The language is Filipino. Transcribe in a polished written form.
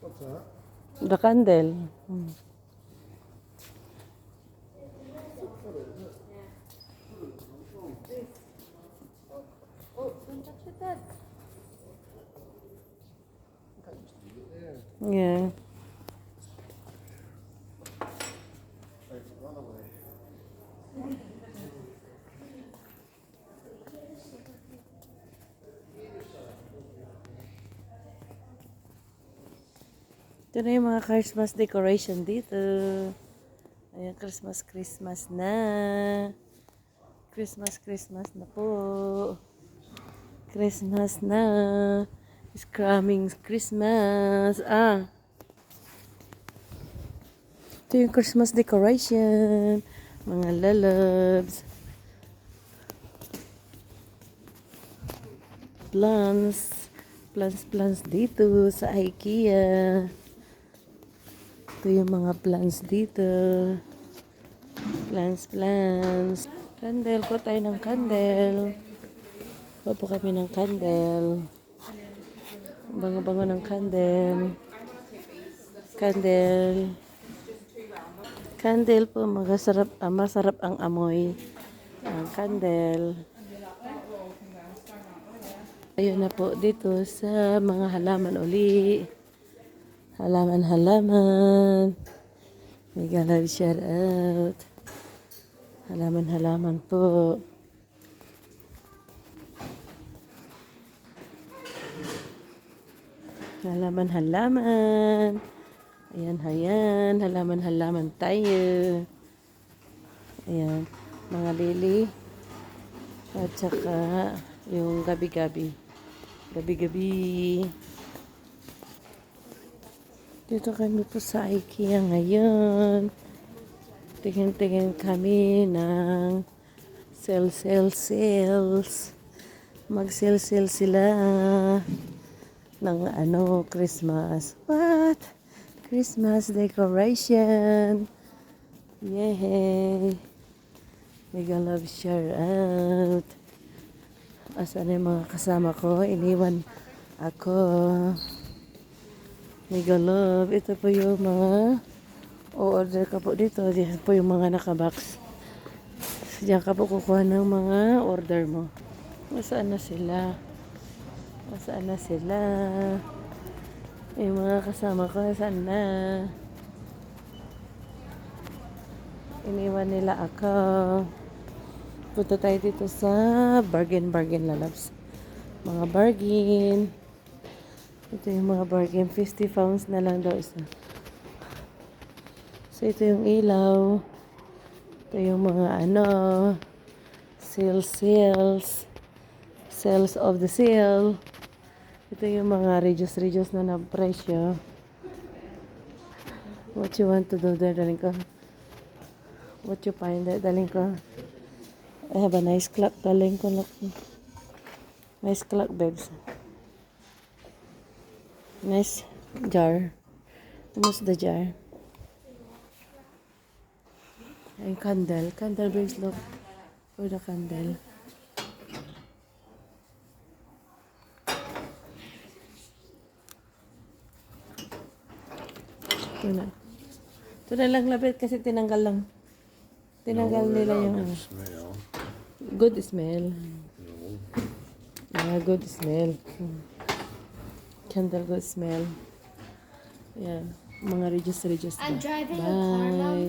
What's that? The candle. Hmm. Oh, don't touch it, Dad. Can't just leave it there. Yeah. Right, run away. Ito na yung mga Christmas decoration dito. Ayan, Christmas na. Christmas na po. Christmas na. It's coming Christmas. Ah. Ito yung Christmas decoration. Mga lalabs. Plants dito sa IKEA. Ito yung mga plants dito. Plants. Candle. Kuha tayo ng candle. Kuha po kami ng candle. Bango-bango ng candle. Candle po, masarap ang amoy ng candle. Ayun na po dito sa mga halaman uli. Halaman. Mega love shout out. Halaman po. Halaman. Ayan. Halaman tayo. Ayan. Mga lili. At saka yung gabi-gabi. Dito kami po sa IKEA ngayon. Tingin kami ng sales. Mag-sale sila ng Christmas. What? Christmas decoration. Yay! Mega love shout out. Asan yung mga kasama ko? Iniwan ako. Mega love. Ito po yung mga o-order ka po dito. Diyan po yung mga nakabox. Diyan ka po kukuha ng mga order mo. Saan na sila? Yung mga kasama ko, saan na? Iniwan nila ako. Punta tayo dito sa bargain lalabs. Mga bargain. Ito yung mga bargain. 50 pounds na lang daw isa. So, ito yung ilaw. Ito yung mga sales. Sales of the sale. Ito yung mga reduce na presyo. What you want to do there, darling ko? What you find there, darling ko? I have a nice clock, darling ko. Nice clock, babes. Nice jar. Almost the jar. And candle. Candle, babes, look. For the candle. Ito na lang labit kasi tinanggal lang. Tinanggal nila yung Smell. good smell. No. Good smell. Candle good smell. Yan. Mga reduce I'm na. driving a car now. Bye.